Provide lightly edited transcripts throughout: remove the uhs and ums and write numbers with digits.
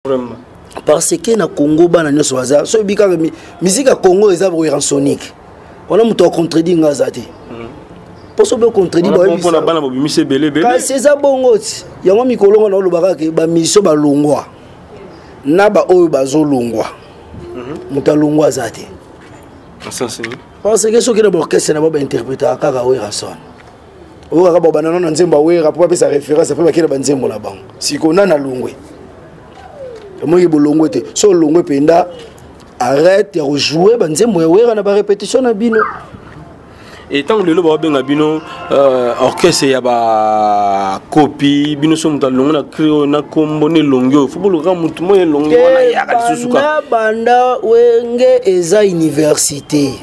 Vraiment. Parce que na Congo bana nyoso baza so bika musique à Congo eza bo sonique. On a muto contredit ngazati. Poso be contredit ba on a bana bo bimise belé belé. Ka c'est ça bongo ti. Yango mikolongo na lobaka ke ba miso ba longwa. Na ba oyo bazo longwa. Muta longwa zati. Ça c'est. Parce que ce que le orchestre na ba interpréter kaka wera son. Oyo ka ba banana na nzemba wera pour sa référence après ba kila ba nzembo na bango. Sikona na longwe. Moi bolongo te so longo penda arrête de rejouer banzembo wera na ba répétition na bino. Et tant que le ba benga bino orchestre ya ba copie bino so muta longo na créo na kombo ne longo faut bolo ka mutu mo longo na ya ka susuka na banda wenge eza université.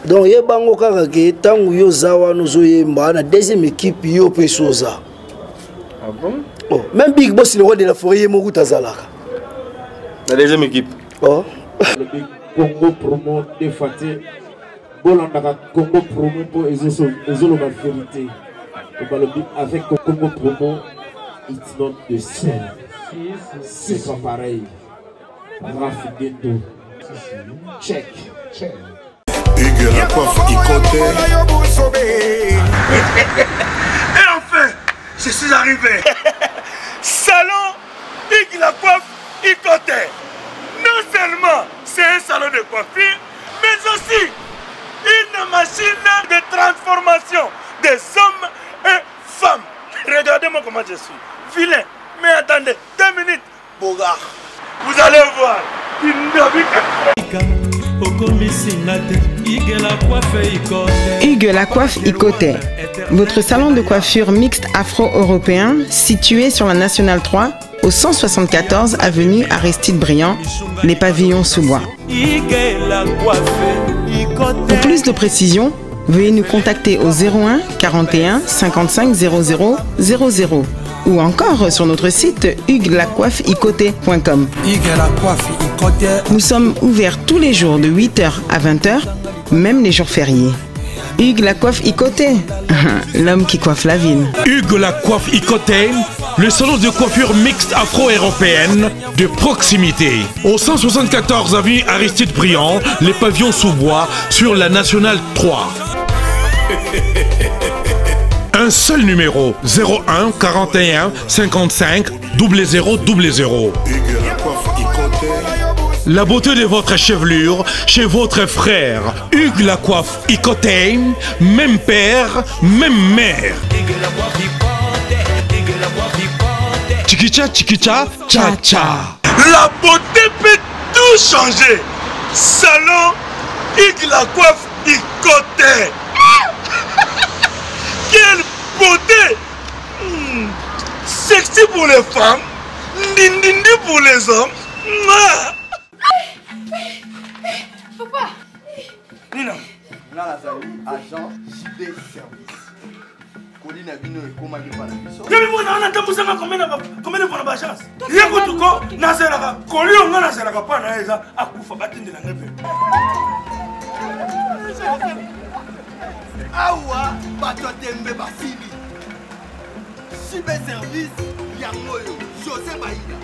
Donc ye bango kaka ke tangu yo zawa no zo yemba na deuxième équipe yo pesoza. Ah bon? Oh, même Big Boss le roi de la forêt Moku Tazalaka. La deuxième équipe. Oh. Le Congo promo de Fatih. Bolanda Congo promo pour Ezolo la vérité. Avec Congo promo, it's not the same. C'est pas pareil. Rafideto. Check. Hugues la coiffe Ikoté. Et enfin, je suis arrivé. Salon Hugues la coiffe Ikoté. Non seulement c'est un salon de coiffure, mais aussi une machine de transformation des hommes et femmes. Regardez-moi comment je suis. Vilain. Mais attendez, 2 minutes. Bogard. Vous allez voir. Hugues la coiffe Ikoté. Votre salon de coiffure mixte afro-européen situé sur la Nationale 3 au 174 avenue Aristide Briand, les pavillons sous bois. Pour plus de précisions, veuillez nous contacter au 01 41 55 00 00 ou encore sur notre site hugueslacoiffeikoté.com. Nous sommes ouverts tous les jours de 8h à 20h, même les jours fériés. Hugues la coiffe Ikoté, l'homme qui coiffe la ville. Hugues la coiffe Ikoté, le salon de coiffure mixte afro-européenne de proximité. Au 174 avenue Aristide Briand, les pavillons sous bois sur la Nationale 3. Un seul numéro, 01 41 55 00 00. La beauté de votre chevelure chez votre frère. Hugues la coiffe Ikoté, même père, même mère. Chikicha, chikicha, cha cha. La beauté peut tout changer. Salon Hugues la coiffe Ikoté. Quelle beauté! Sexy pour les femmes, ndindindi pour les hommes. Papa! Nina! Là, agent JB Service. Colline Abino et Komaki Panabiso. Y'a mis mon âne, combien de fois la chance? Y'a tout quoi? Nazeraka, Collion, Nazeraka, pas Naïsa, à Koufa, Batin de la Nébé. Awa, Batotembe Basili. JB Service, Yangoyo, José Baïda.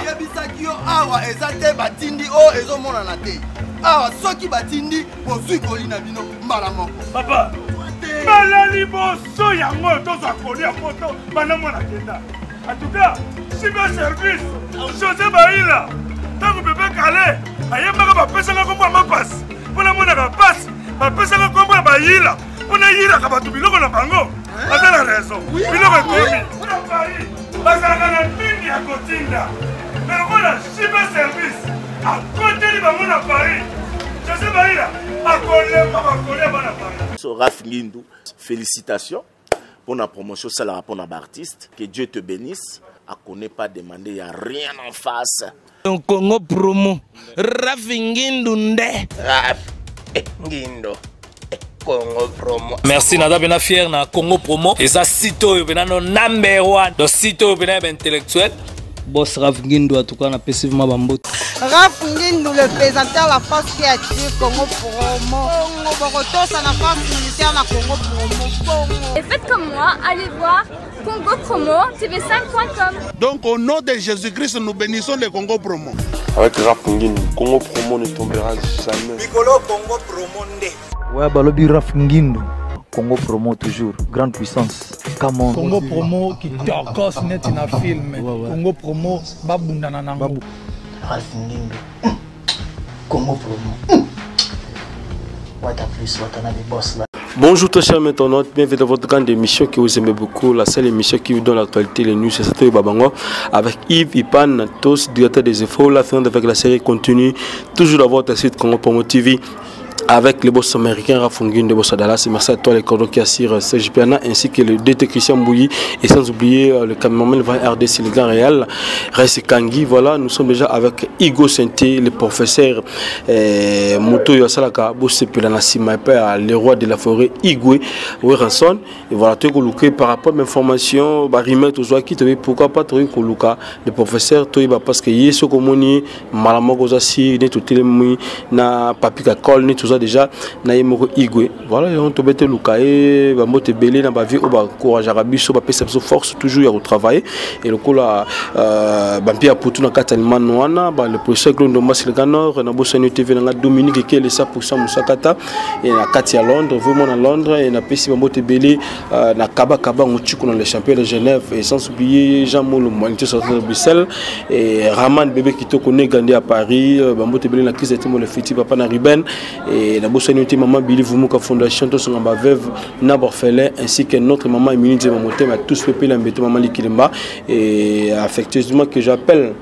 Yabisakio, Awa, Ezate, Batindi, O, Ezomona Nate. Awa, Soki Batindi, Bozui Colline Abino, Malamoko. Papa! Malali boso yango toza kolia photo bana mwana kenda. En tout cas, Cyber Service, José Baïla, tango bébé calé, ayemaka ba pesa na kombo ma passe. Pona mona ka passe, ba pesa na kombo ba yila. Pona yila ka batu biloko na bango. Ata la raison. Biloko ekomi. Pona Paris, bazaka na mingi ya kotinda. Mais voilà, Cyber Service, à côté de bango na Paris. José Baïla, à Colé, Raph Ngindou, félicitations pour la promotion, c'est la rapport à artiste. Que Dieu te bénisse. À connaît pas demander, il n'y a rien en face. Donc Congo promo, Raph Ngindou nde. Raph Ngindou. Congo promo. Merci nada bena fier na Congo promo. Et ça sito bena no number 1. Donc sito bena intellectuel. Boss Raph Ngindou en tout cas on a passivement bambote. Raph Ngindou, le présentateur la force créative Congo promo. Congo Boroto, ça n'a pas militaire na Congo promo. Et faites comme moi, allez voir Congo Promo, tv5.com. Donc au nom de Jésus-Christ, nous bénissons le Congo Promo. Avec Rap Ngin, Congo Promo ne tombera jamais. Piccolo Congo Promo nde. Ouais, balobi Raf Ngindu. Congo Promo toujours, grande puissance. Come on. Congo Promo qui torcos net in a film. Congo Promo babundana nango. Raf Ngindu. Congo Promo. What a plus, what a boss là. Bonjour très chers internautes, bienvenue dans votre grande émission que vous aimez beaucoup, la seule émission qui vous donne l'actualité, les news, c'est Sato Babango, avec Yves Ipan, tous directeur des infos, la fin avec la série continue, toujours dans votre site Congo Promo TV, avec le boss américain Rafungin de Bossa Dallas. Merci à toi les cordons qui assurent Serge Piana ainsi que le DT Christian Bouilly et sans oublier le cameraman RDC le Grand Réal Reste Kangi. Voilà, nous sommes déjà avec Igo Senté, le professeur Moto Yosalaka Bosse Pelana Simaipa, le roi de la forêt Igwe Weranson. Et voilà, tu es par rapport à l'information, Barimé Tozoa qui te dit pourquoi pas Tori Koluka, le professeur Toiba parce que Yeso Komoni, Malamokozasi, Netutile na Papika Kol, Netuzа déjà naïmoko Igwe. Voilà, on te bête Lukae, va mote belé na ba vie au ba courage arabiso ba pesa force toujours à travailler et le coup là bampia putu na katalima noana ba le professeur Glondo Masilganor na Bossani TV na Dominique qui est le 100% Musakata et na Kati à Londres, vraiment à Londres et na pesi ba mote belé na Kaba Mochiku dans les champions de Genève et sans oublier Jean Molo Mointé sur Bruxelles et Raman bébé qui te connaît Gandhi à Paris ba mote belé na crise le fiti papa na Riben et la Bossani maman Billy Vumuka Fondation tous sont en veuve na orphelin ainsi que notre maman Émilie Mamoté m'a tous pépé la mbete maman Likilemba et affectueusement que j'appelle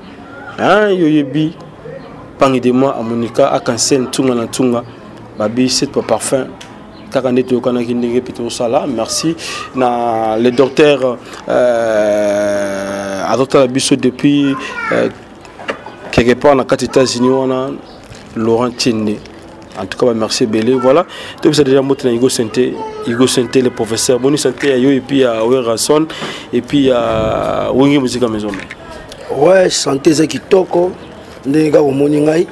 hein Yoyebi pangi de moi à Monica à Kansen Tunga na Tunga babi c'est pour parfum kakande to kana kindenge pito sala merci na le docteur a docteur Bisso depuis quelque part na États-Unis on a Laurent Tiende. En tout cas, merci Belé. Voilà. Donc, c'est déjà montré Igo Senté, le professeur. Boni Santé, et puis à Weranson, et puis à Wengi Musique à Maison. Ouais, Santé, c'est qui toko. Ndega au Moningai.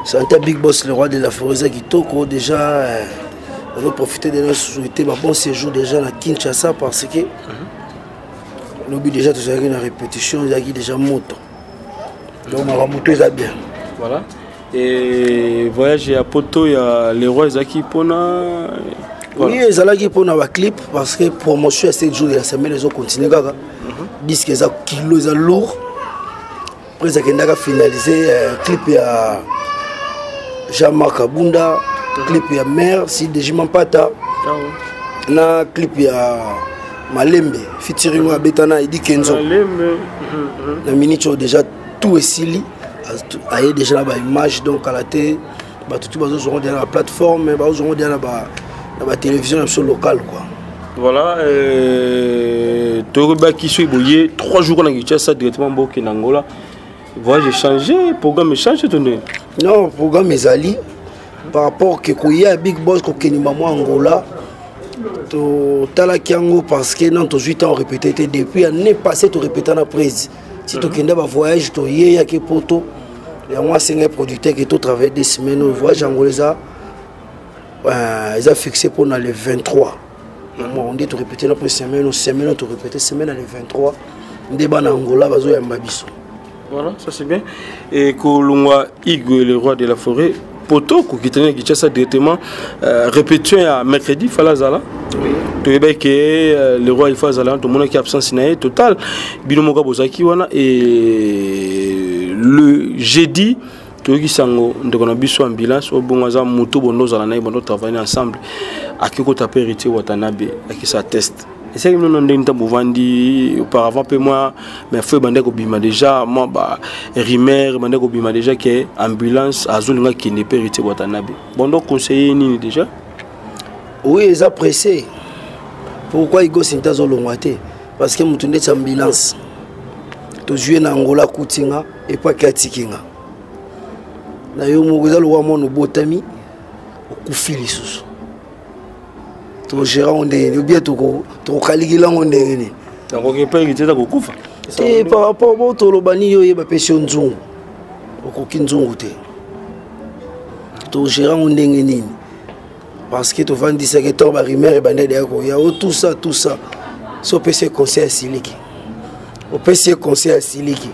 Santé, Big Boss, le roi de la forêt, c'est qui toko. Déjà, on va profiter de notre souhaiter un bon séjour déjà à Kinshasa parce que le but déjà, tout une répétition, il y a déjà moto. Donc, on va monter ça bien. Voilà. Et voyager à Poto, il y a les rois Zaki Pona. Oui, Zalaki Pona va clip parce que promotion à 7 jours de la semaine, ils ont continué. Disque ils ont kilo, ils ont lourd. Après, ils ont finalisé clip à Jean-Marc Abunda, clip à Mère, si de Jimampata, na clip à Malembe, featuring à Betana et Di Kenzo. La minute déjà tout est sili. Il y a déjà une image donc à la télé, tout le monde dans la plateforme, mais dans la télévision locale. Voilà, Toruba qui suit bouillé 3 jours on a eu ça directement au Angola. Voilà, j'ai changé, le programme est changé. Non, le programme est allé par rapport à un Big Boss qui est Angola. Parce que dans 8 ans on répétait depuis l'année passée on répétait dans la prise. Si tu as un voyage, tu as un poto. Et moi, c'est un producteur qui travaille des semaines. Le voyage angolais, ils ont fixé pour le 23. On dit tu répéter la semaine, tu répéter semaine le 23. On débat en Angola, il y a un babiso. Voilà, ça c'est bien. Et Kolungwa Igwe, le roi de la forêt, poto, qui tenait ça directement, répétition à mercredi, Falazala. Tu sais que le roi il fait Zala, tout le monde qui est absent total. Binomoka Bozaki wana et le jeudi, tu sais sango, on a biso ambulance au bon hasard moto bono Zala na bono travailler ensemble. Akiko tapé héritier Watanabe, aki sa test. Et c'est que nous avons dit que auparavant, moi, mais feu bandeko bima déjà, moi, Rimer, bandeko bima déjà que ambulance à Zulunga qui n'est pas héritier Watanabe. Bon donc conseiller ni déjà. Oui, ils ont pressé. Pourquoi ils gossent dans Zolongwate? Parce que nous avons une ambulance. Tu joues en Angola, Koutinga, et pas Katikinga. Nous avons un botami, au Koufili sous. Tu gères on est, ou bien tu calcules on est. Donc on peut hériter de Koufa. Et par rapport au Tolobani, il y a une pension Zungu. Aucun Zungu. Tu gères on est. Parce que tu vas dire que tu vas rimer et il y a tout ça. so PC conseil siliki au PC conseil siliki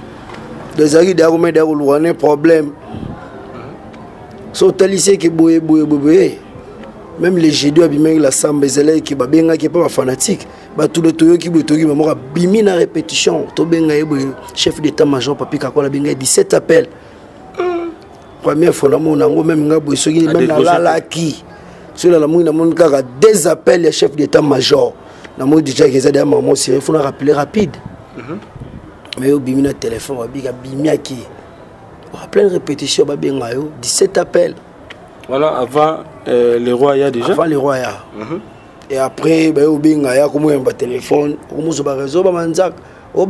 des amis d'arrêter d'arouler problème so talisé que boye même les G2 abimé la samba zelay qui babenga qui pas fanatique ba tout le toyo qui maman bimi na répétition to benga chef d'état-major papi kakola benga 17 appels première fois na mon ngo même nga boy soki même na la qui sur la mouina mon kaka des appels les chef d'état-major na mo déjà que ça derrière maman c'est il faut rappeler rapide mais au bimi na téléphone babika bimi aki plein de répétitions babenga yo 17 appels. Voilà, avant les rois, il y a déjà. Avant les rois, il y a. Et après, il y a un téléphone, il y a un réseau, il y a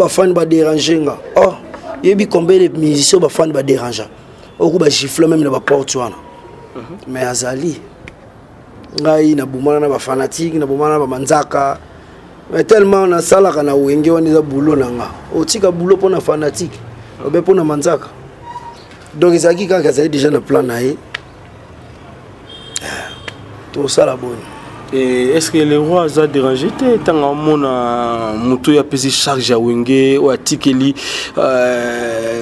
un fan qui va déranger. Oh, il y a combien de musiciens qui vont déranger. Il y a un gifle même dans la porte. Mais Azali, il y a un fanatique, il y a un manzaka. Mais tellement on a ça là, on a un boulot. On a un boulot pour les fanatiques, on a un manzaka. Donc, il y a déjà un plan. Tout ça la bonne. Et est-ce que les rois ont dérangé tant qu'on a monté à peser charge à Wenge ou à Tikeli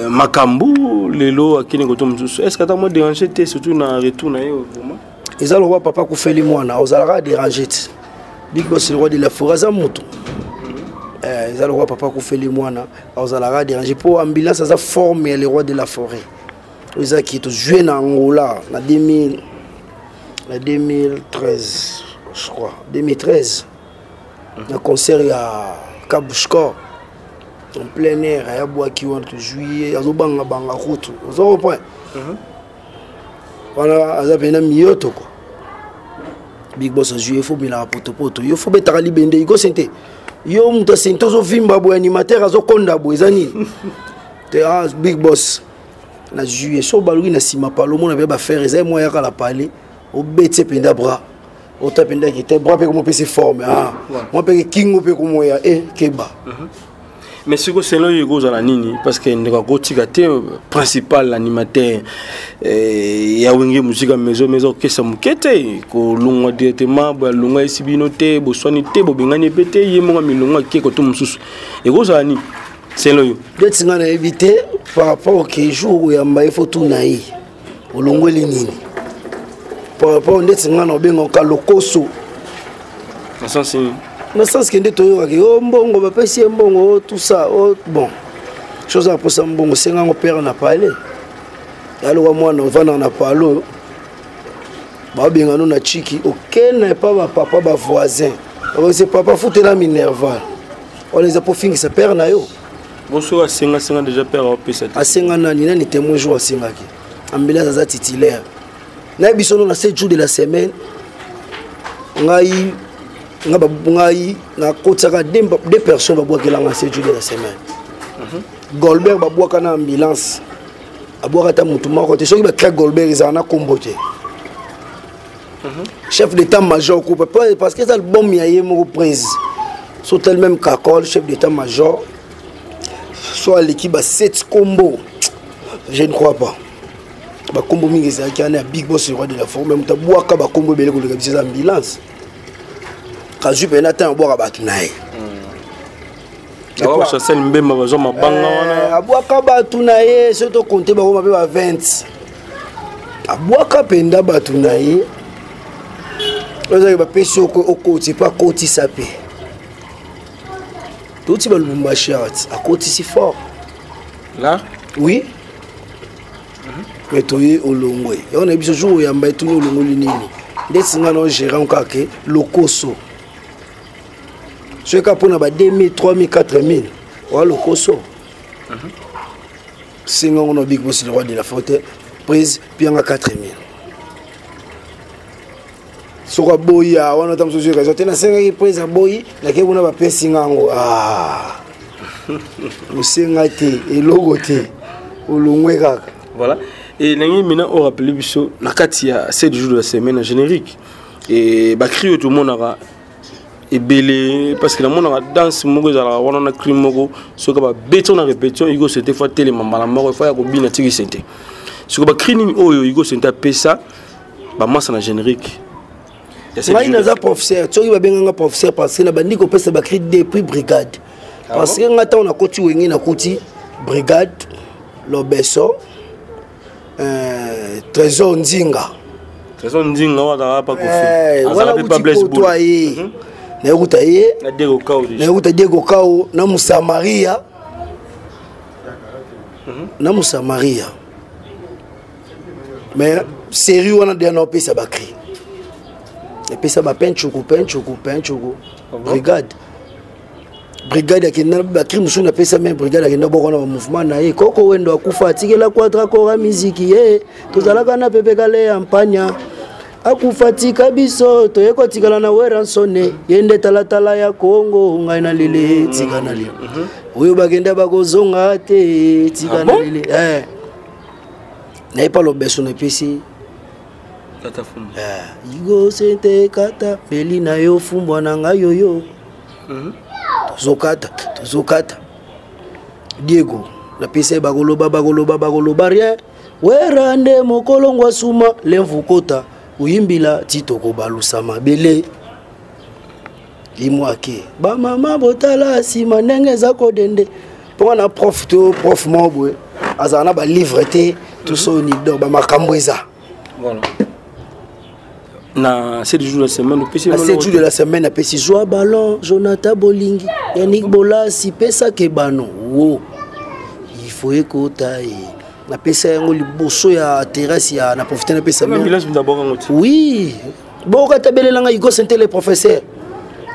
Makambu les lots à Kinegotom. Est-ce que tu as dérangé surtout dans le retour vraiment? Ils ont le roi papa qui fait les mois na aux alara dérangé. Big Boss le roi de la forêt à moto. Ils ont le roi papa qui fait les mois na aux alara dérangé pour ambulance ça former les rois de la forêt. Ils ont qui tout joué en Angola en 2013, je crois. 2013. Un concert à Kabushko. En plein air, il y a bois qui vont jouer. Il y a banga route. Vous avez compris? Voilà, il y a un mioto. Big Boss a joué, il faut bien la poto. Il faut bien tarali bende. Il faut sentir. Il faut bien sentir. Il faut bien animateur. Il faut bien Big Boss. Na joué. So balui na sima palo. Mon avait faire. Il y a moyen à la parler. Au bête penda bras au tapenda qui était bras comme peut se former moi peut king peut comme ya keba mais ce que c'est là il goes à la nini parce que ne ko tigate principal l'animateur ya wenge musique maison que ça mukete ko lunga directement ba lunga isibinote bo sonite bo bengani pete yemonga milunga ke ko tumsusu et goes à la nini c'est là yo betinga na éviter par rapport au jour ya mba il faut tout naï au longo nini par rapport au net ngana obenga ka lokoso na sens que ndeto yo ki o mbongo ba pesi mbongo tout ça bon chose à pour ça mbongo senga ngo père na parler yalo moi na vana na parlo ba benga no na chiki aucun pas ba papa ba voisin c'est papa fouté la minerval on les a pour finir sa père na yo bonsoir senga déjà père au pesa a senga nani témoin jour a senga ki ambulance za titulaire na bisono na 7 jours de la semaine ngai na kotaka deux personnes ba boaka na 7 jours de la semaine Goldberg ba boaka na ambulance aboaka ta mutu mako te soki ba crack Goldberg za na kombote chef d'état-major coupe parce que ça le bon miaye mo prise so tel même kakol chef d'état-major soit l'équipe à 7 combos je ne crois pas. Ba combo mingi za ki ana Big Boss le roi de la forme même ta boaka ba combo belé ko le kabisa za ambulance ka jupe na ta boaka ba tunaye awa chassel mbemba bazo mabanga wana aboaka ba tunaye surtout compter ba ko mabe ba 20 aboaka penda ba tunaye oza ba peso ko okoti pa koti sapé tout ba lumba chat à koti si fort là oui. Mais toye olongwe on a biso jour ya mbaye tuni olongo nini ndesinga no gérant kake lokoso ce ka pona ba 2000 3000 4000 wa lokoso singa on a Big Boss le roi de la faute prise pianga 4000 soka boya wana tamso je ka tena singa ki prise boyi na ke bona ba pesinga ngo le singa te et logo te olongwe kaka voilà. Et maintenant on rappelle biso na kati ya 7 jours de la semaine en générique et ba crio tout le monde aura et belé parce que la monde aura danse moko za la wana na cri moko so ka ba beton na répétition igo c'était fois télé mama moko fa ya ko bina tiki sente so ka ba cri ni oyo igo sente pesa ba massa na générique ngai naza professeur soki babenganga professeur parce que na bandi kopesa bakri depuis brigade parce que nga ntango nakoti wenge nakuti brigade lobeso trésor nzinga wana kuti kotoa ye nayokuta ye nayokuta Diego Kao na Musamaria mais série wana de na opesa bakri epesa ba penchuku brigade akenda bakri musu na pesa même brigade akenda boko na mouvement na ye koko wendo akufa atikela quadra kora miziki ye tozalaka na pepe kale ya mpanya akufa tika biso toyeko tikala na weransone yende talatala ya Kongo ngai na lele tika na lele oyo bagenda bakozonga te tika na lele na epa lobeso na pesi kata fumbu igo sente kata peli na yo fumbwa na ngai yoyo tozokata Diego na pesi bagoloba rien werande mokolongwa suma lemvukota uyimbila titoko balusa mabele imwake ba mama botala sima ndenge za kodende pour na prof mobwe azana ba livre te tout ça ni do ba makambo eza voilà na 7 jours de la semaine à 7 jours de la semaine a pesi joie ballon Jonathan Bolingi Yannick Bolasi pesa ke bano wo il faut écouter na pesa yango liboso ya terrasse ya na profiter na pesa oui boka tabelela nga Igo Sente le professeur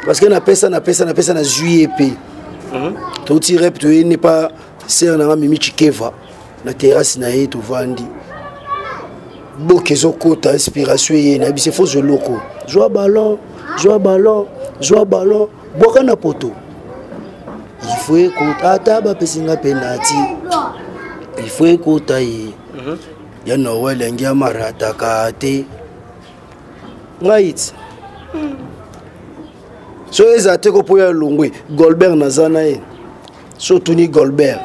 parce que na pesa na juillet p to tire to n'est pas ser na Mimi Chikeva na terrasse na ye to vandi bokezo kota inspiration ye na bise faux loko joie ballon boka na poto il faut écouter ataba pesinga penalty il faut écouter ya Noël ngia marata kate ngait so ezate ko poya longwe Goldberg nazana ye so tuni Goldberg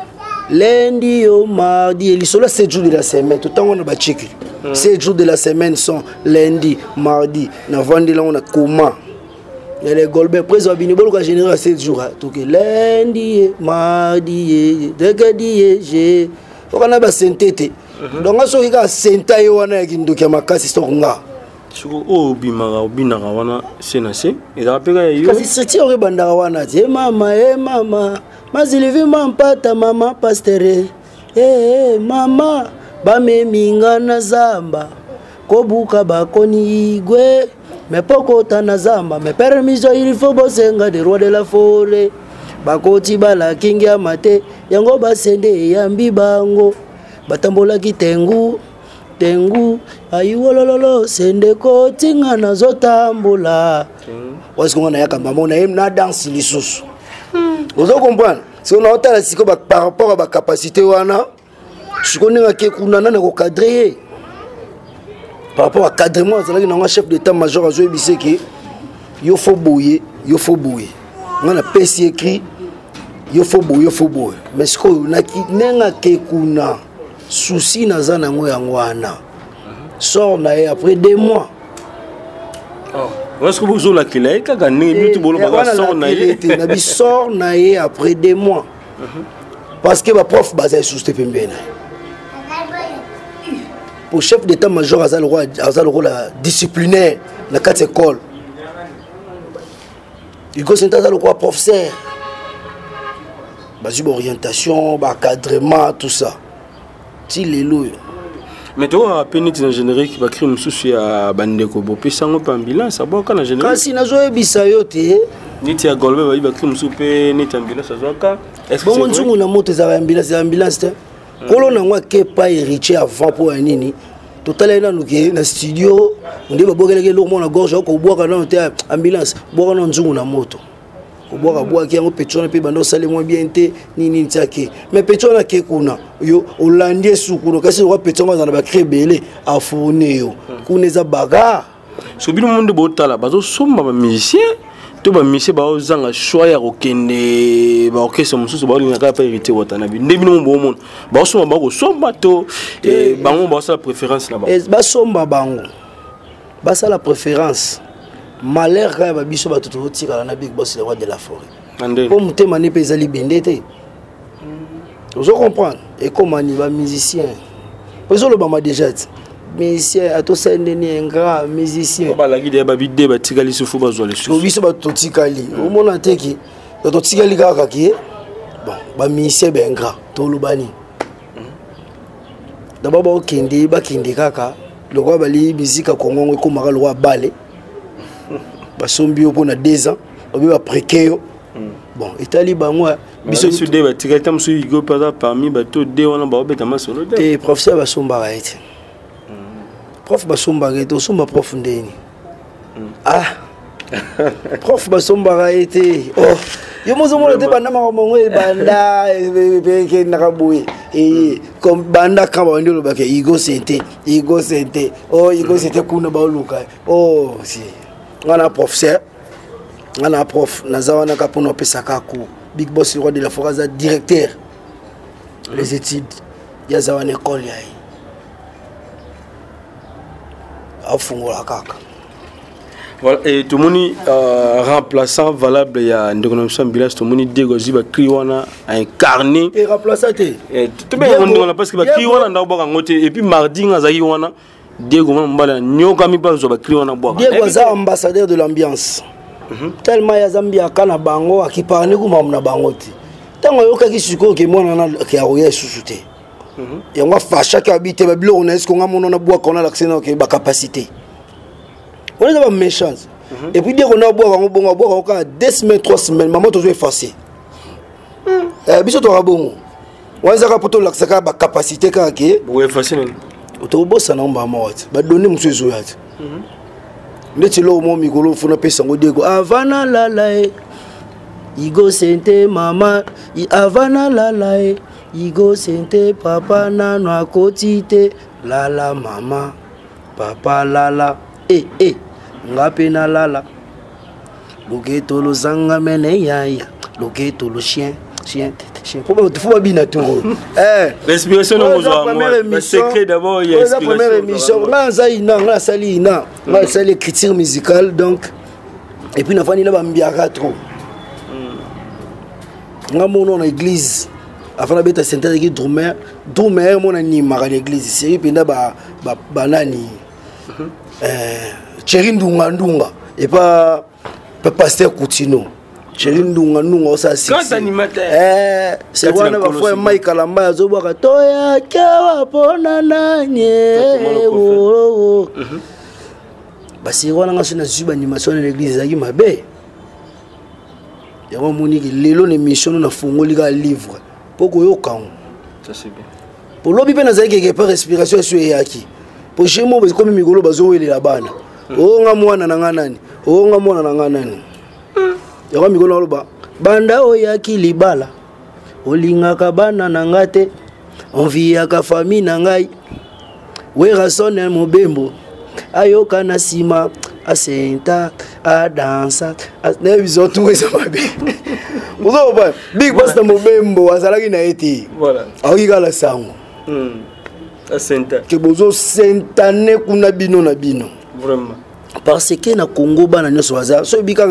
lundi au mardi et sur 7 jours de la semaine tout temps on a bachiki 7 jours de la semaine sont lundi mardi na vandi là on a comment et les Goldberg présent bini bolo ka général 7 jours tout que lundi mardi degadi je on a ba sentete donc so ka senta yo wana ya kinduki makasi songa siko o bimara obinaka wana senase ezapeka yo kasi seti ore bandaka wana te mama mazilivi mampata mama pastere mama bameminga na zamba kobuka bakoni igwe mepokota na zamba me permiso il faut bosenga de roi de la forêt bakoti bala kingi amate yango basende yambi bango batambola kitengu ayiwolololo sende kotinga na zotambola wasikonga na yakamba mona yem na danse lisusu ozo comprendre si on a otala siko par rapport à ba capacité wana sikoninga ke kunana na ko cadrer par rapport à cadrement c'est là que chef d'état major azo biseki yo faut bouiller ngana pesi écrit yo faut bouiller mais siko na ki nenga ke kuna souci naza nango yangwana sort na après 2 mois est-ce que vous la clé kaka ni mutu bolo ba sort na après 2 mois parce que ba prof bazay sous pembena pour chef d'état major azal roi la disciplinaire na 4 écoles il considère azal roi professeur basi orientation ba cadrement tout ça ti lelo mais toi peniti na générique ba crime susu ya bandeko bo pesango pa ambulance aboka na générique kasi nazo ebisa yo te niti ya Golbe ba crime susu pe niti ambulance azoka est-ce que bon nzungu na moto za ambulance te kolo na ngwa ke pa héritier avant pour nini total na nuke na studio ndi ba bokeleke lo mona gorge ko boka na te ambulance boka na nzungu na moto Oboka boa ki yango petrona pe bando sale moins bien te nini ntake mais petrona ke kuna yo olandie sukuno kasi roi petrona za na ba créer belé afone yo kuneza baga so bino monde botala bazo somba ba musicien to ba musicien ba ozanga choix ya kokende ba orchestre mususu ba linga ka pa hérité wotana bi ndebino mo monde ba somba ba ko somba to bango ba sa préférence là-bas ba somba bango ba sa la préférence malheur quand ba biso ba toto tika na Big Boss le roi de la forêt pour mutema ne pesa libendete vous comprendre et comment ni ba musicien parce que le bama déjà musicien a to sendeni un grand musicien ba la guide ba bidé ba tikali se fou ba zo le so biso ba to tikali o mona teki to tikali kaka ki bon ba musicien ben grand to lubani d'abord ba okende ba kende kaka le roi bali musique Congo ko mara le roi balé ba sombi au na 2 ans obi ba précaire bon itali ba moi biso su de ba tikali tam su igo parmi ba to de wana ba obeta masolo de et professeur ba somba ba ete prof ba somba ga ete somba prof ndeni ah prof ba somba ga ete oh yo mozo mo de banda ma mongo e banda be ke na kabuye comme banda kamba ndilo ba ke igo sente oh igo sente kuna ba luka oh si ngana professeur ngana prof nazawana kapono pesa kaku Big Boss le roi de la forêt directeur les études ya zawana école ya afungola kaka. Voilà, et tout le monde remplaçant valable, il y a un dénomination village, tout le monde dit que va Kriwana incarné. Et remplaçant tout le monde parce que Kriwana n'a pas gagné et puis mardi on a Zaïwana Diego Mbala nyoka mi pas zo Kriwana boire. Diego za ambassadeur de l'ambiance. Tellement ya Zambia kana bango akipane kuma mna bangoti. Tango yoka kisuko ke mwana na ke aroye susute. Et on va faire chaque habité babilo on est-ce qu'on a mon on a boire qu'on a l'accès na ke ba capacité. On est pas méchants. Et puis dès qu'on a boire on boire encore 2 semaines 3 semaines maman toujours effacé. Biso to rabongo. On a poto l'accès ka ba capacité ka ke. Bo effacé. To bossa na mba mawati. Ba donner monsieur Zoyat. Ndeti lo mo mikolo funa pesa ngodego avana lalae. Igo sente mama I avana lalae. Igo sente papa nano akotite lala mama papa lala ngape na lala loketo lo zanga mene yaya loketo lo chien faut bien tout respiration le secret d'abord il y a la première émission là sali critique musicale donc et puis na fani na bambiaka trop ngamono na église afana beta centre qui drummer mon animal à l'église série penda banani Cherindunga et pas pasteur Coutinho Cherindunga ça c'est quand animateur c'est quoi na fois Mike Kalamba azoboka toya kawa pona nanye basi wana nga sona zuba animation à l'église zaki mabe yango moni lelo l'émission na fongoli ka livre poko yo kan ça c'est bien pour lobi pe na zaki ke pas respiration sur yaki pour chez moi parce que comme migolo bazo wele la bana o nga mwana na nganani o nga mwana na nganani ya migolo loba banda o yaki libala olinga ka bana na ngate envie ya ka famille na ngai we rasone mobembo ayoka na sima asenta a dansa na biso tout ça va bien vous ba Big Boss na mobembo azalaki na eti voilà aoki kala sango asenta que bozo sentane kuna bino na bino vraiment parce que na Congo bana nyoso baza so bika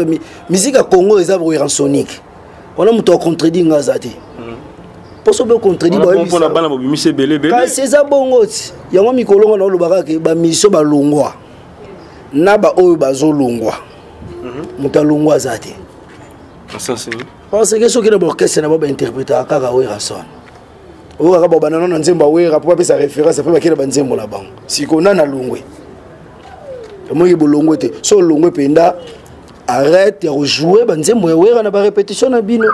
musique ya Congo eza bo sonique on a muto contredit ngazati pour so be contredit ba on a bana bo mise belé ka c'est ça bongoti yango mikolongo na lobaka ke ba miso ba longwa na ba oyo bazo longwa muta longwa zati ça c'est parce que so que na orchestre na ba interpréter kaka oyo rason o ka ba banana na nzemba wera pour pesa référence après bakela banzembo la bango sikona na longwe moi il bolongo te so longwe penda arrête de rejouer banzembo wera na ba répétition na bino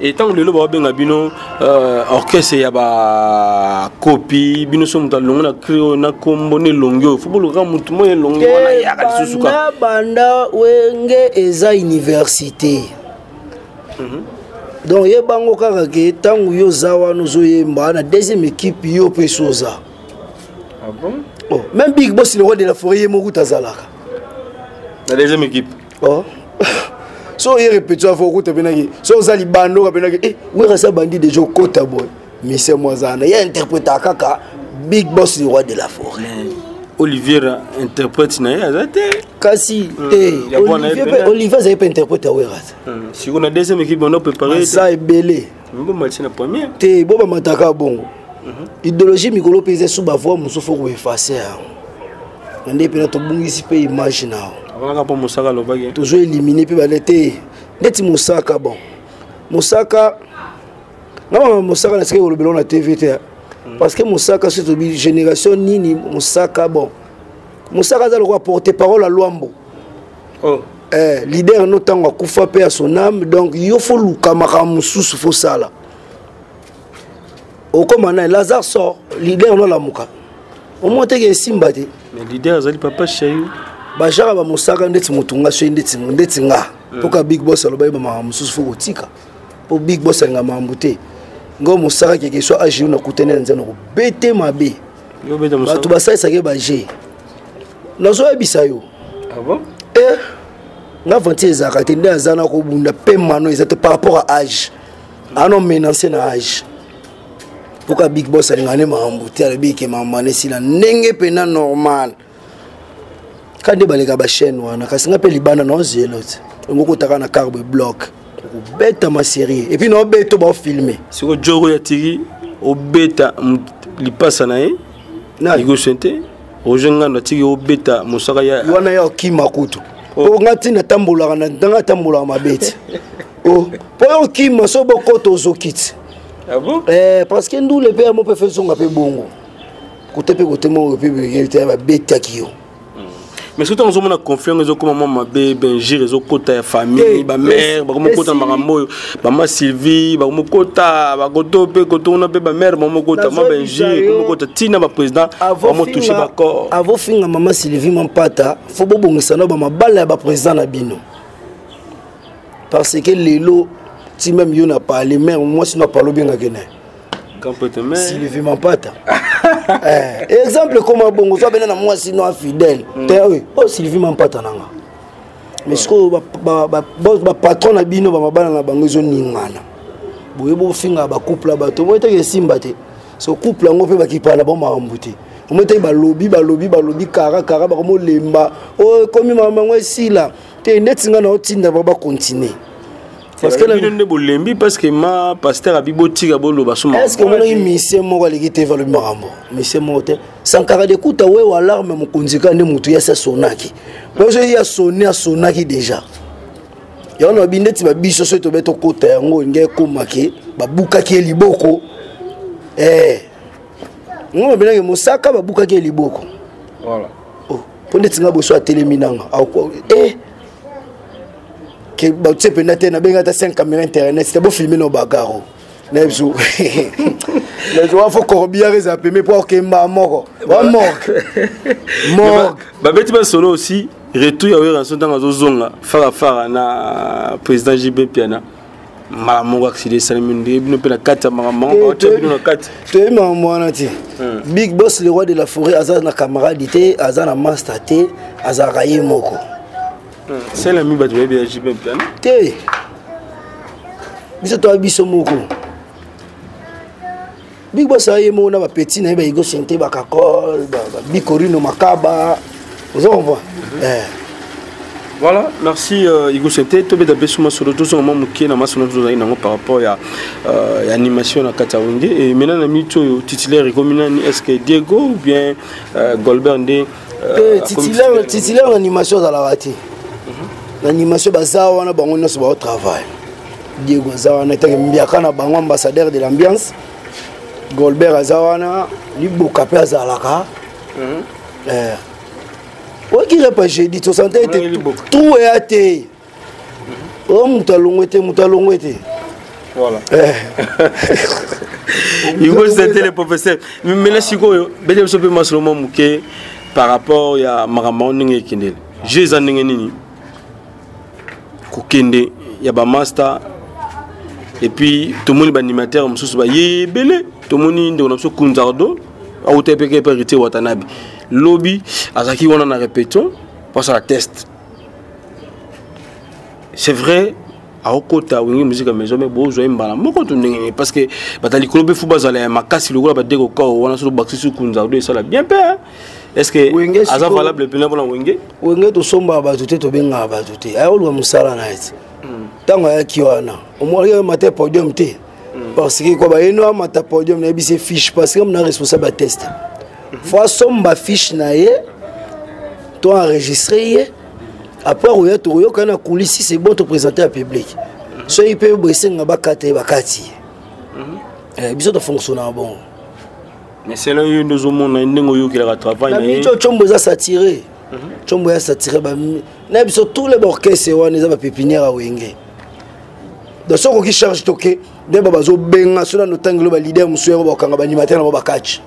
et tant que le lobo benga bino orchestre ya ba copie bino so muta longo na créo na kombo ne longyo faut bolo ka mutu mo longo na ya ka susuka na banda wenge eza université donc ye bango kaka ke tangu yo zawa no zo yemba na deuxième équipe yo pe soza ah bon oh même Big Boss le roi de la forêt mo kutazalaka la deuxième équipe oh so il répète ça faut que benaki so za libando ka benaki oui rasa bandi de jo kota boy mais c'est moi zana il interprète kaka Big Boss le roi de la forêt Olivier interprète naye azate kasi Olivier azali pas interprète à Ouerat si on a deuxième équipe on a préparé ça est belé ngo match na première te boba mataka bongo idéologie mikolo pese sous ba voix muso faut effacer ndé pena to bungisi pe image na avant ka Mosaka lobaki toujours éliminé pe balete ndeti Mosaka bon Mosaka ngama Mosaka na sike olobelo na TVT parce que Mosaka c'est une génération nini Mosaka bon Mosaka za le porter parole à Luambo leader notango akufa pe à son âme donc il faut luka makamususu faut ça là au commandant Lazare sort leader no la muka au moins que simbate mais leader azali papa chayu bajara ba Mosaka ndeti mutunga so ndeti nga poka big boss aloba ba makamususu faut kotika po big boss nga mambute ngo Mosaka quelque soit agi na kutene nzano ko bete mabe yo beta Mosaka batu basai sake baje nazo ebisa yo ah bon nga vanti ezaka te nde azana ko bunda pe mano ezate par rapport à âge ano menancer na âge poka big boss alingane mambuti alobi ke mamane sila ndenge pena normal kande baleka ba chaîne wana kasi nga pe libanda no zelote ngoko taka na carbe block beta ma série et puis no beto ba filmer siko joro ya tigi o beta lipasa na ye na igo sente o jenga na tigi o beta Mosaka ya wana ya kima kutu o ngati na tambola na ndanga tambola mabeti o po kima so bokoto zokiti ah bon parce que nous le père mo pe fait son ngapé bongo côté pe côté mo pe be ba beta kiyo mais surtout on a confiance aux comment maman Benjir les autres ya famille ba mère ba comme kota makambo ba ma Sylvie ba comme kota ba koto pe koto on a ba mère maman kota ma Benjir comme kota tina ba président ba toucher ba corps avant finga maman Sylvie mampata faut bobongisa na ba mabala ba président na bino parce que lelo si même yo na parlé mais moi si na parlo bien ngakene complètement Sylvie mampata exemple comme bongo so bena na moi sino fidèle oh Sylvie mampata nanga mais ce que ba patron na bino ba mabana na bango zo ningana boye bo finga ba couple ba to moite ke simba te so couple ngo pe ba kipana ba mambuti moite ba lobby kara ba mo lemba oh komi mama ngo sila te netinga na otinda ba continuer parce que le bolembi parce que ma pasteur abiboti ga bolo basuma est-ce que mon mission mo waliki te valu marambo mission mote sankara de kuta we alarme mo konzika ne mutu ya sa sonaki parce que ya sonaki déjà ya no bindeti ba biso so to beto kota yango nge komaki ba bukaki liboko ngo bena ke Mosaka ba bukaki liboko voilà oh pondeti nga boso ateleminanga que tu peux na 5 caméras internet c'était beau filmer nos bagarres nebzu les gens faut corbia les appeler pour que mort ba beti ba solo aussi retour ya we ranson dans zonga fara na président JB Piana mamango accident saliminde bino pe na kata mamango bino na kata te mamango na ti big boss le roi de la forêt azana na camarade azana master te azara yemoko c'est l'ami ba de bien JB Piana te biso to biso moko big boss ayemo na ba petit na ba igo sente ba kakol ba bikorino makaba vous en voit voilà merci Igo Sente to beta besoin sur le tout ce moment mukie na maso na par rapport à animation na Katawunde et maintenant na mito titulaire communal est-ce que Diego ou bien Golbert ndé titulaire animation dans la rati l'animation bazawa na bango nyonso ba travail Diego zawa na teke mbiaka na bango ambassadeur de l'ambiance Golbert azawana liboka pe azalaka ouais qui n'a pas jeudi to santé était tout est athée oh mutalongwete voilà Igo Sente le professeur mais là siko bele so pe masolo muke par rapport ya makambo ndenge kindele jeza ndenge nini kokende ya ba master et puis tout le monde animateur mususu ba yebele tout le monde ndo na so kunzardo au tepeke perité watanabi lobby azaki wana na répétition parce à la test c'est vrai à okota wingi musique à maison mais bozo mbala moko to ndenge parce que batali kolobe fu bazala makasi lokola ba deko ko wana so baxi su kunza do ça la bien peur est-ce que ça valable pour la Wenge? Wenge to somba ba tout to benga ba tout. Ay olu musala na eti. Tango ya kiwana. Omori mate podium te. Parce que quoi ba eno mata podium na bi se fiche parce que on a responsable à test. Faut somba fiche na ye. To enregistrer. Après oya to yo kana coulisse c'est bon te présenter à public. So il peut bosser ngaba kate bakati. Biso to fonctionne bon. Mais c'est là où nous avons un travail. Mais chombo za satiré. Chombo ya satiré ba na biso tous les orchestres wa neza ba pépinière à Wenge. Dans ce qui charge toké, des babazo benga sur no tanglo ba leader musuyo ba kanga ba animateur na ba catch.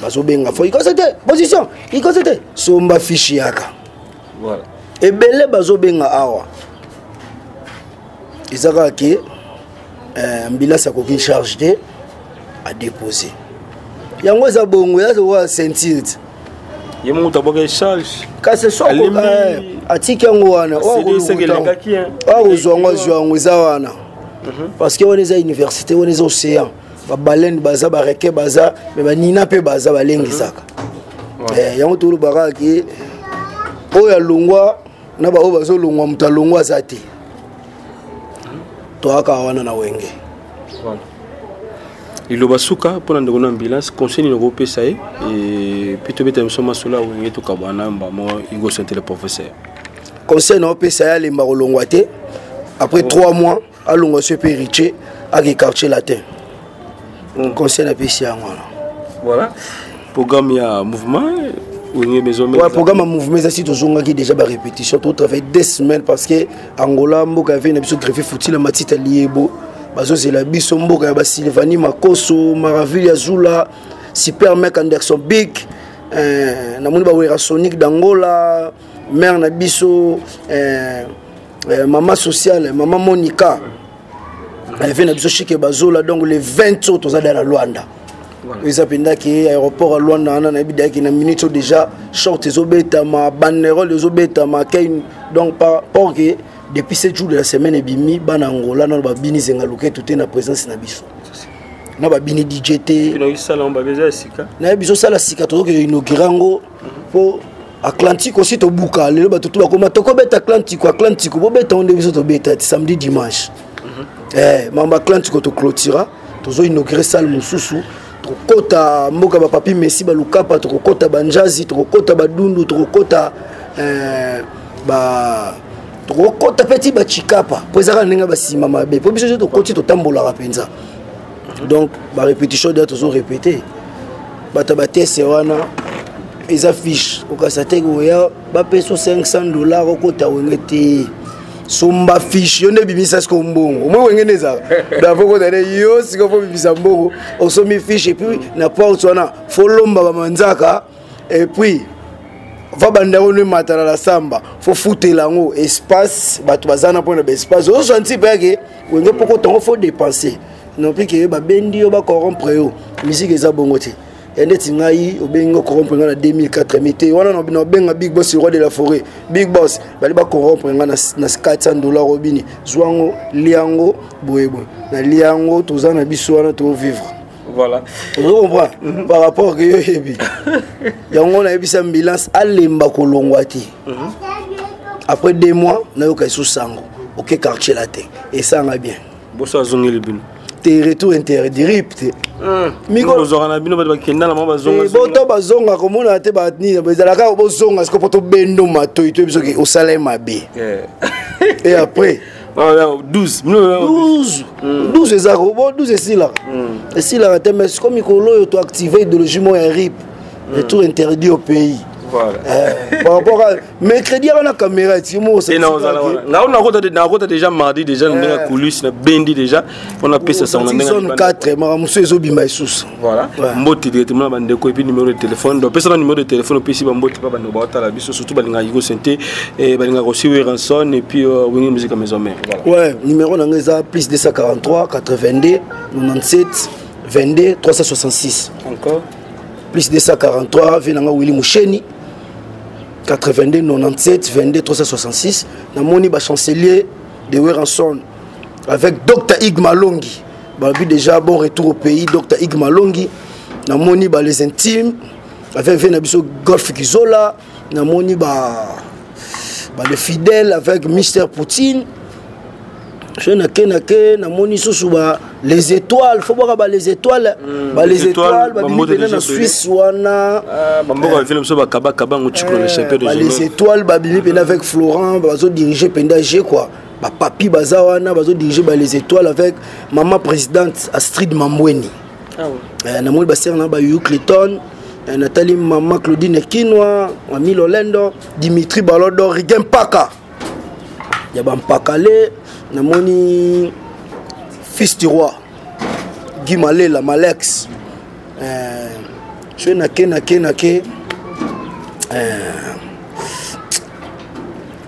Bazo benga faut ikote position, ikote somba fiche yaka. Voilà. Et belé bazo benga awa. Izaka ki ambulance a koki charge de à déposer. Yango za bongo ya zo sentir. Yemo taboka charge. Ka se so ko atiki yango wana wa ko zo za wana. Parce que on est à université, on est océan. Ba baleine baza ba reke baza mais ba nina pe baza ba lengi saka. Yango tulu baraki o ya longwa na ba o bazo longwa mutalongwa zate. To aka wana na Wenge. Voilà. Il a basuka pour une ambulance conseil au PSA et puis tu mets un somme sur là où il est au Kabana moi il go sentir le professeur conseil au PSA les marolongwate après 3 mois à longo se périché à quartier latin conseil na PSA voilà programme il y a mouvement ouais programme mouvement ça si tozonga qui déjà ba répétition tout travail 2 semaines parce que Angola mboka avait na biso greffe fouti la matita liebo bazo zela biso mboka ba Sylvanie Makoso Maraville Azula Super Mec Anderson Big na moni ba wera Sonic d'Angola mère na biso maman sociale maman Monica elle vient na biso chike bazola donc les 20 autres za dans Luanda ils appellent qui aéroport à Luanda na bidaki qui na minute déjà short ezobeta ma banderole ezobeta ma donc par que depuis 7 jours de la semaine et bimi bana Angola na ba bini zenga loke tout na présence na biso na ba bini DJT na sala ba beza sika na biso sala sika to que inaugurango pour Atlantique aussi to buka le ba tout ba ko matoko beta Atlantique bo beta on biso to beta samedi dimanche mamba Atlantique to clôtura to zo inaugurer salle mususu to kota mboka ba papi Messi ba lukapa to kota banjazi to kota badundu to kota ba Rokota petit bachikapa pozaka ninga basima mabe po biso to koti to tambola rapenza donc ba répétition de toujours répéter bata batese wana les affiches au kasate goya ba peso $500 okota wengeti somba fiche yone bimisa sko mbongo mo wengeneza davoko dale yo siko fo bimisa mbongo osomi fiche et puis na porte wana folomba ba manzaka et puis va banda on matala la samba faut foutre lango espace batu bazana pona ba espace o senti pa ke wenge poko tongo faut dépenser non plus que ba bendi yo ba corrompre yo musique eza bongote endeti ngai obengo corrompre nga na 2004 mité wana no benga big boss roi de la forêt big boss bali ba corrompre nga na $400 obini zwango liango boyebo na liango tozana biso wana to vivre. Voilà. Vous comprenez par rapport que yo yebi. Yango na yebisa ambulance alemba kolongwati. Après 2 mois na yo kai sous sango. OK quartier latin et ça va bien. Bosso azongi libino. Tes retours interdirect. Miko zora bino ba kenda na mama zonga. Boto bazonga komona te ba ni bazalaka bozonga siko poto bendo mato ito biso ke osala mabe. Et après 12 ezako bon 12 esila esila te mais comme ikolo to activer idéologie mo ya RIP et tout interdit au pays. Voilà. Par rapport à mercredi on a caméra timo c'est on a déjà mardi déjà on a coulisses na bendi déjà on a payé ça on a zone 4 mara muso ezobima isusu. Voilà. Mboti directement bande ko et puis numéro de téléphone donc personne numéro de téléphone puis si mboti pas bande ba la biso surtout balinga yigo santé et balinga aussi ranson et puis wingi musique à maison mère. Voilà. Ouais, numéro nangeza plus 243 82 97 22 366. Encore plus 243 venanga Willy Moucheni 82 97 22 366 na moni ba chancelier de Weranson avec Dr Ig Malongi ba déjà bon retour au pays Dr Ig Malongi na moni ba les intimes avec Venabiso Golf Kizola, namoni les fidèles avec Mister Poutine. Je n'ai namoni sous les étoiles, faut voir les étoiles, les étoiles, la Suisse wana, les étoiles, avec Florent, bazo diriger Pendagé quoi. Papi Bazawana, bazo diriger les étoiles avec maman présidente Astrid Mambweni. Namoni baser na ba Hugh Clayton, Nathalie maman Claudine Kinwa, Ami Lolendo, Dimitri Balodo, Rigem Paka. Yaba Mpakale, namoni fils du roi, Guy Malela, Malex. Je nake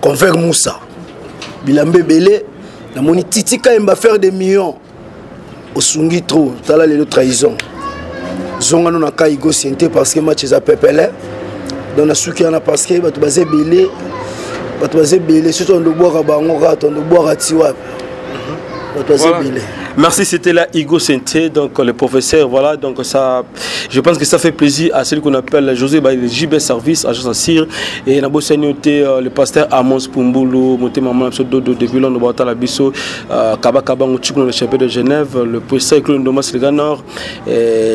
Convert Moussa. Bilambe Belé, namoni Titika mba faire des millions. Osungi trop, tala les trahison. Zonga non aka Igo Sente parce que match za pepele. Dans la souki ana parce que batu bazé belé, surtout on doit boire à bango, on doit boire à tiwa. Merci, c'était là Igo Sente, donc le professeur, voilà, donc ça, je pense que ça fait plaisir à celui qu'on appelle José le JB Service, agence à Cyr, et Nabo Senyoté, le pasteur Amos Pumbulu, Monté Maman Dodo de Villon de Boatala Bisso, Kaba Kaba Mouchikoun, le chapelle de Genève, le professeur Claude Domas Leganor,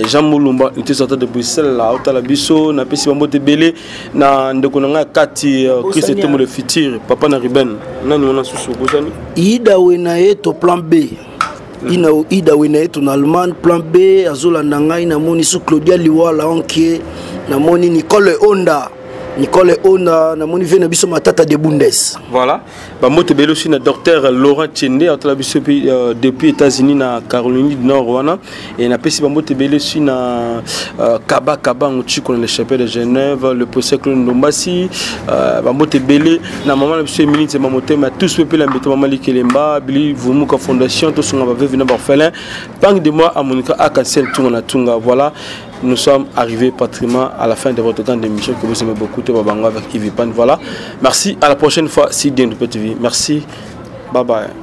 Jean Moulumba, il était sorti de Bruxelles, la Otala Bisso, Napesi Mambo Tebele, na Ndekonanga Kati, Christ était le futur, Papa Nariben, Nani on a sous Bozani. Ida Wenae to plan B. Ida Wenae to Allemagne, plan B, Azola Nangai, Namoni sous Claudia Liwala, Anke, Namoni Nicole Honda. Namoni vient biso matata de Bundes. Voilà. Bah moi te aussi na docteur Laurent Tchende depuis États-Unis na Caroline du Nord wana et na pesi ba moi te aussi na Kaba ngoti qu'on le chapelle de Genève, le professeur Ndombasi, ba moi te na maman biso Emily c'est mamoté mais tous peuple la meto maman Likelemba, Bili Vumuka Fondation tous on va venir orphelin. Pang de moi à Monica à Cancel Tunga. Voilà. Nous sommes arrivés pratiquement à la fin de votre temps d'émission que vous aimez beaucoup avec Yves Pan. Voilà. Merci. À la prochaine fois si Dieu nous peut te vivre. Merci. Bye bye.